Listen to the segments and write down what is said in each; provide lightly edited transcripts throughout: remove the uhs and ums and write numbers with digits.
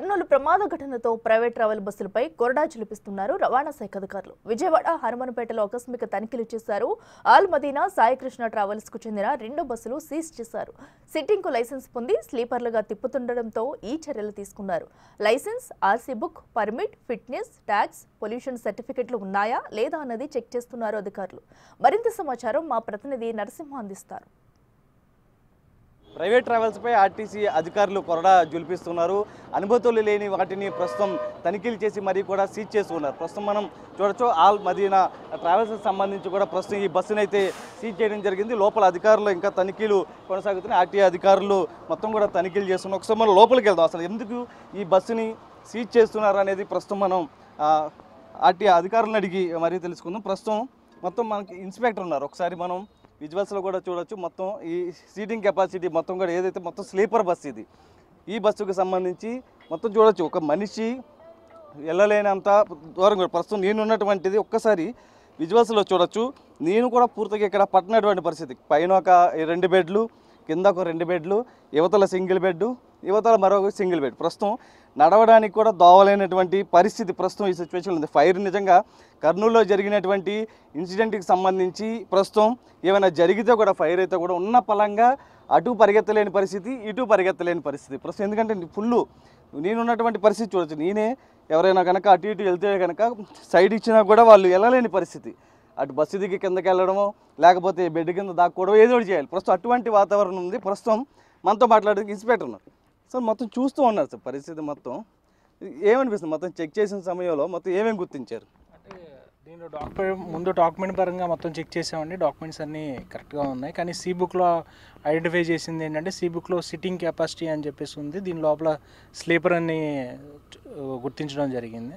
కర్నూలు ప్రమాద ఘటనతో private travel బస్సులపై కొరడా చిలిపిస్తున్నారు రవాణా శాఖ అధికారులు. విజయవాడ హనుమన్పేటలో ఆకస్మిక తనిఖీలు చేశారు. ఆల్ మదీనా సాయికృష్ణ ట్రావెల్స్ కు చెందిన 2 బస్సులు సీజ్ చేశారు. సిట్టింగ్ కు లైసెన్స్ పొంది స్లీపర్లుగా తిప్పుతుండటంతో ఈ చర్యలు తీసుకున్నారు. Licence, RC book, permit, fitness, tax, pollution సర్టిఫికెట్లు ఉన్నాయా లేదా అన్నది చెక్ చేస్తున్నారు అధికారులు. మరింత సమాచారం మా ప్రతినిధి నరసింహ అందిస్తారు. ప్రైవేట్ ట్రావెల్స్పై ఆర్టీసీ అధికారులు కొరడా జులిపిస్తున్నారు. అనుమతులు లేని వాటిని ప్రస్తుతం తనిఖీలు చేసి మరీ కూడా సీజ్ చేస్తున్నారు. ప్రస్తుతం మనం చూడొచ్చు ఆల్ మదీనా ట్రావెల్స్కి సంబంధించి కూడా ప్రస్తుతం ఈ బస్సును అయితే సీజ్ చేయడం జరిగింది. లోపల అధికారులు ఇంకా తనిఖీలు కొనసాగుతున్నాయి. ఆర్టీసీ అధికారులు మొత్తం కూడా తనిఖీలు చేస్తున్నారు. ఒకసారి మనం లోపలికి వెళ్దాం. అసలు ఎందుకు ఈ బస్సుని సీజ్ చేస్తున్నారు అనేది ప్రస్తుతం మనం ఆర్టీసీ అధికారులను అడిగి మరీ తెలుసుకుందాం. ప్రస్తుతం మొత్తం మనకి ఇన్స్పెక్టర్ ఉన్నారు. ఒకసారి మనం విజువల్స్లో కూడా చూడొచ్చు. మొత్తం ఈ సీటింగ్ కెపాసిటీ మొత్తం కూడా ఏదైతే మొత్తం స్లీపర్ బస్సు ఇది. ఈ బస్సుకు సంబంధించి మొత్తం చూడొచ్చు. ఒక మనిషి వెళ్ళలేనంత దూరం కూడా ప్రస్తుతం నేను ఉన్నటువంటిది ఒక్కసారి విజువల్స్లో చూడొచ్చు. నేను కూడా పూర్తిగా ఇక్కడ పట్టినటువంటి పరిస్థితి. పైన ఒక 2 బెడ్లు, కింద ఒక 2 బెడ్లు, యువతల సింగిల్ బెడ్, యువతల మరొక సింగిల్ బెడ్. ప్రస్తుతం నడవడానికి కూడా దోవలేనటువంటి పరిస్థితి ప్రస్తుతం ఈ సిచ్యువేషన్ ఉంది. ఫైర్ నిజంగా కర్నూలులో జరిగినటువంటి ఇన్సిడెంట్కి సంబంధించి ప్రస్తుతం ఏమైనా జరిగితే కూడా ఫైర్ అయితే కూడా ఉన్న పలంగా అటు పరిగెత్తలేని పరిస్థితి, ఇటు పరిగెత్తలేని పరిస్థితి ప్రస్తుతం. ఎందుకంటే ఫుల్లు నేనున్నటువంటి పరిస్థితి చూడొచ్చు. నేనే ఎవరైనా కనుక అటు ఇటు వెళ్తే కనుక సైడ్ ఇచ్చినా కూడా వాళ్ళు వెళ్ళలేని పరిస్థితి. అటు బస్సు దిగి కిందకి వెళ్ళడమో లేకపోతే బెడ్ కింద దాక్కోవడం ఏదో ఒకటి చేయాలి. ప్రస్తుతం అటువంటి వాతావరణం ఉంది. ప్రస్తుతం మనతో మాట్లాడడానికి ఇన్స్పెక్టర్ ఉన్నారు. సార్ మొత్తం చూస్తూ ఉన్నారు సార్ పరిస్థితి మొత్తం ఏమనిపిస్తుంది? మొత్తం చెక్ చేసిన సమయంలో మొత్తం ఏమేమి గుర్తించారు? అంటే దీనిలో ముందు డాక్యుమెంట్ పరంగా మొత్తం చెక్ చేసామండి. డాక్యుమెంట్స్ అన్నీ కరెక్ట్గా ఉన్నాయి. కానీ సీ బుక్లో ఐడెంటిఫై చేసింది ఏంటంటే సీ బుక్లో సిట్టింగ్ కెపాసిటీ అని చెప్పేసి ఉంది. దీని లోపల స్లీపర్ అని గుర్తించడం జరిగింది.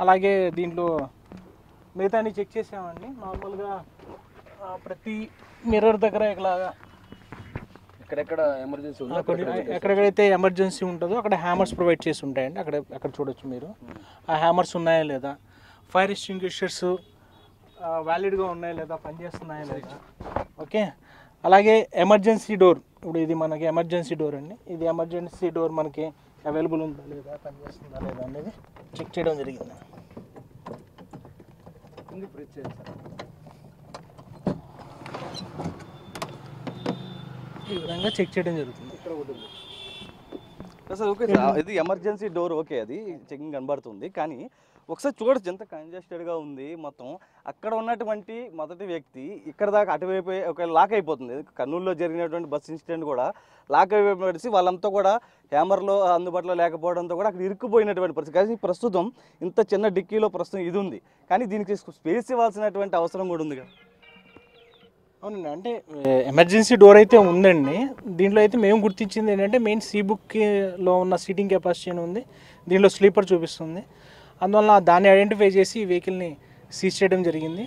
అలాగే దీంట్లో మిగతాన్ని చెక్ చేసామండి. నార్మల్గా ప్రతి మిర్రర్ దగ్గర ఇలాగా ఎక్కడెక్కడైతే ఎమర్జెన్సీ ఉంటుందో అక్కడ హ్యామర్స్ ప్రొవైడ్ చేసి ఉంటాయండి. అక్కడ చూడొచ్చు మీరు. ఆ హ్యామర్స్ ఉన్నాయా లేదా, ఫైర్ ఎక్స్టింగ్విషర్స్ వ్యాలిడ్గా ఉన్నాయా లేదా, పనిచేస్తున్నాయా లేదా. ఓకే. అలాగే ఎమర్జెన్సీ డోర్, ఇప్పుడు ఇది మనకి ఎమర్జెన్సీ డోర్ అండి. ఇది ఎమర్జెన్సీ డోర్ మనకి అవైలబుల్ ఉందా లేదా, పనిచేస్తుందా లేదా అనేది చెక్ చేయడం జరిగింది. ఈ విధంగా చెక్ చేయడం జరుగుతుంది. సార్ ఓకే సార్, ఇది ఎమర్జెన్సీ డోర్ ఓకే, అది చెకింగ్ కనబడుతుంది. కానీ ఒకసారి చూడొచ్చు ఎంత కంజెస్టెడ్గా ఉంది మొత్తం. అక్కడ ఉన్నటువంటి మొదటి వ్యక్తి ఇక్కడ దాకా అటువైపు ఒక లాక్ అయిపోతుంది. కర్నూలులో జరిగినటువంటి బస్ ఇన్సిడెంట్ కూడా లాక్ అయిపోయి వాళ్ళంతా కూడా హ్యామర్లో అందుబాటులో లేకపోవడంతో కూడా అక్కడ ఇరుక్కుపోయినటువంటి పరిస్థితి. కానీ ప్రస్తుతం ఇంత చిన్న డిక్కీలో ప్రస్తుతం ఇది ఉంది. కానీ దీనికి స్పేస్ ఇవ్వాల్సినటువంటి అవసరం కూడా ఉంది కదా. అవునండి. అంటే ఎమర్జెన్సీ డోర్ అయితే ఉందండి. దీంట్లో అయితే మేము గుర్తించింది ఏంటంటే మెయిన్ సీ బుక్లో ఉన్న సీటింగ్ కెపాసిటీ అని ఉంది. దీంట్లో స్లీపర్ చూపిస్తుంది. అందువల్ల దాన్ని ఐడెంటిఫై చేసి ఈ వెహికల్ని సీజ్ చేయడం జరిగింది.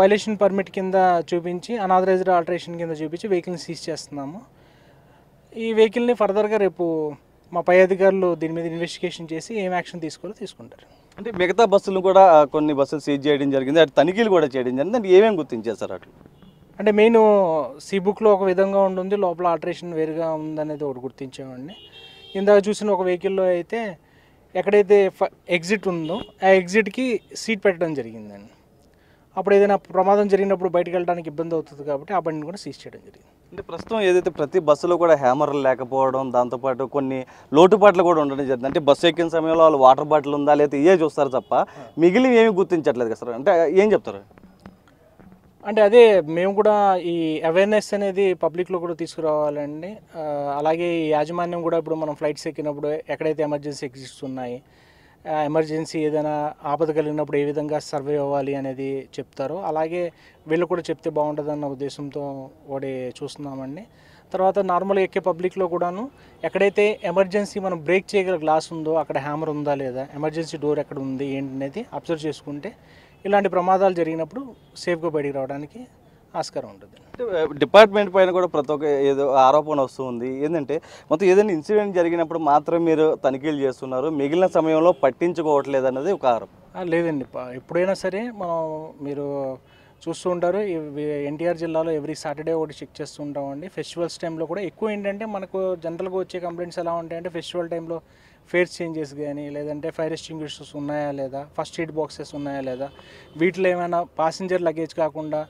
వైలేషన్ పర్మిట్ కింద చూపించి, అనాథరైజ్డ్ ఆల్టరేషన్ కింద చూపించి వెహికల్ని సీజ్ చేస్తున్నాము. ఈ వెహికల్ని ఫర్దర్గా రేపు మా పై అధికారులు దీని మీద ఇన్వెస్టిగేషన్ చేసి ఏం యాక్షన్ తీసుకోవాలో తీసుకుంటారు. అంటే మిగతా బస్సులు కూడా కొన్ని బస్సులు సీజ్ చేయడం జరిగింది, అటు తనిఖీలు కూడా చేయడం జరిగింది. అంటే ఏమేమి గుర్తించారు అట్లా? అంటే మెయిన్ సీ బుక్లో ఒక విధంగా ఉంటుంది, లోపల ఆల్టరేషన్ వేరుగా ఉందనేది ఒకటి గుర్తించామండి. ఇందాక చూసిన ఒక వెహికల్లో అయితే ఎక్కడైతే ఎగ్జిట్ ఉందో ఆ ఎగ్జిట్కి సీట్ పెట్టడం జరిగిందండి. అప్పుడు ఏదైనా ప్రమాదం జరిగినప్పుడు బయటకు వెళ్ళడానికి ఇబ్బంది అవుతుంది కాబట్టి ఆ బండిని కూడా సీజ్ చేయడం జరిగింది. అంటే ప్రస్తుతం ఏదైతే ప్రతి బస్సులో కూడా హ్యామర్లు లేకపోవడం, దాంతోపాటు కొన్ని లోటుపాట్లు కూడా ఉండడం జరిగింది. అంటే బస్సు ఎక్కిన సమయంలో వాళ్ళు వాటర్ బాటిల్ ఉందా లేదా ఇవే చూస్తారు తప్ప మిగిలిన ఏమి గుర్తించట్లేదు కదా సార్. అంటే ఏం చెప్తారు? అంటే అదే మేము కూడా ఈ అవేర్నెస్ అనేది పబ్లిక్లో కూడా తీసుకురావాలండి. అలాగే ఈ యాజమాన్యం కూడా ఇప్పుడు మనం ఫ్లైట్స్ ఎక్కినప్పుడు ఎక్కడైతే ఎమర్జెన్సీ ఎగ్జిట్స్ ఉన్నాయి, ఎమర్జెన్సీ ఏదైనా ఆపద కలిగినప్పుడు ఏ విధంగా సర్వే అవ్వాలి అనేది చెప్తారో అలాగే వీళ్ళు కూడా చెప్తే బాగుంటుందన్న ఉద్దేశంతో ఒకటి చూస్తున్నామండి. తర్వాత నార్మల్గా ఎక్కే పబ్లిక్లో కూడాను ఎక్కడైతే ఎమర్జెన్సీ మనం బ్రేక్ చేయగల గ్లాస్ ఉందో అక్కడ హ్యామర్ ఉందా లేదా, ఎమర్జెన్సీ డోర్ ఎక్కడ ఉంది ఏంటి అనేది అబ్జర్వ్ చేసుకుంటే ఇలాంటి ప్రమాదాలు జరిగినప్పుడు సేఫ్గా బయటికి రావడానికి ఆస్కారం ఉంటుంది. డిపార్ట్మెంట్ పైన కూడా ప్రతి ఒక్క ఏదో ఆరోపణ వస్తుంది. ఏంటంటే మొత్తం ఏదైనా ఇన్సిడెంట్ జరిగినప్పుడు మాత్రం మీరు తనిఖీలు చేస్తున్నారు, మిగిలిన సమయంలో పట్టించుకోవట్లేదు అన్నది ఒక ఆరోపణ. లేదండి, ఎప్పుడైనా సరే మీరు చూస్తూ ఉంటారు. ఎన్టీఆర్ జిల్లాలో ఎవ్రీ సాటర్డే ఒకటి చెక్ చేస్తూ ఉంటామండి. ఫెస్టివల్స్ టైంలో కూడా ఎక్కువ ఏంటంటే మనకు జనరల్గా వచ్చే కంప్లైంట్స్ ఎలా ఉంటాయంటే ఫెస్టివల్ టైంలో ఫేర్ చేంజెస్ కానీ లేదంటే ఫైర్ ఎక్స్టింగ్విషర్స్ ఉన్నాయా లేదా, ఫస్ట్ ఎయిడ్ బాక్సెస్ ఉన్నాయా లేదా, వీటిలో ఏమైనా ప్యాసింజర్ లగేజ్ కాకుండా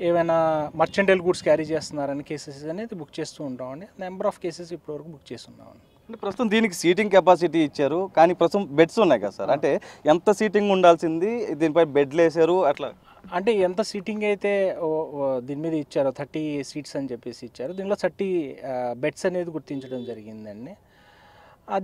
ఏమైనా మర్చెంటైల్ గూడ్స్ క్యారీ చేస్తున్నారని కేసెస్ అనేది బుక్ చేస్తూ ఉంటామండి. నెంబర్ ఆఫ్ కేసెస్ ఇప్పటివరకు బుక్ చేస్తున్నామండి. అంటే ప్రస్తుతం దీనికి సీటింగ్ కెపాసిటీ ఇచ్చారు, కానీ ప్రస్తుతం బెడ్స్ ఉన్నాయి కదా సార్, అంటే ఎంత సీటింగ్ ఉండాల్సింది దీనిపై బెడ్లు వేసారు అట్లా? అంటే ఎంత సీటింగ్ అయితే దీని మీద ఇచ్చారో 30 సీట్స్ అని చెప్పేసి ఇచ్చారు, దీనిలో 30 బెడ్స్ అనేది గుర్తించడం జరిగిందండి.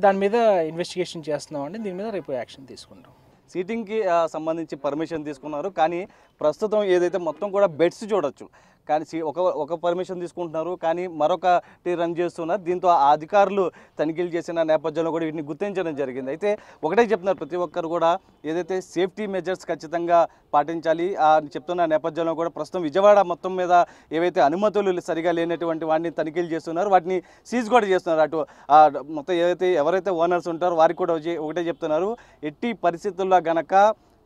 దాని మీద ఇన్వెస్టిగేషన్ చేస్తున్నామండి, దీని మీద రేపు యాక్షన్ తీసుకుంటాం. సీటింగ్కి సంబంధించి పర్మిషన్ తీసుకున్నారు, కానీ ప్రస్తుతం ఏదైతే మొత్తం కూడా బెడ్స్ చూడొచ్చు, కానీ ఒక పర్మిషన్ తీసుకుంటున్నారు, కానీ మరొకటి రన్ చేస్తున్నారు. దీంతో ఆ అధికారులు తనిఖీలు చేసిన నేపథ్యంలో కూడా వీటిని గుర్తించడం జరిగింది. అయితే ఒకటే చెప్తున్నారు, ప్రతి ఒక్కరు కూడా ఏదైతే సేఫ్టీ మెజర్స్ ఖచ్చితంగా పాటించాలి అని చెప్తున్న నేపథ్యంలో కూడా ప్రస్తుతం విజయవాడ మొత్తం మీద ఏవైతే అనుమతులు సరిగా లేనటువంటి వాటిని తనిఖీలు చేస్తున్నారు, వాటిని సీజ్ కూడా చేస్తున్నారు. అటు మొత్తం ఎవరైతే ఓనర్స్ ఉంటారో వారికి కూడా ఒకటే చెప్తున్నారు, ఎట్టి పరిస్థితుల్లో గనక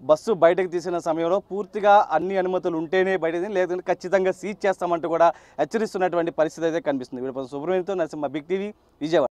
బస్సు బయటకు తీసిన సమయంలో పూర్తిగా అన్ని అనుమతులు ఉంటేనే బయట, లేదంటే ఖచ్చితంగా సీజ్ చేస్తామంటూ కూడా హెచ్చరిస్తున్నటువంటి పరిస్థితి అయితే కనిపిస్తుంది. వీడిపై సుబ్రహ్మణ్యంతో నరసింహ, బిగ్ టీవీ, విజయవాడ.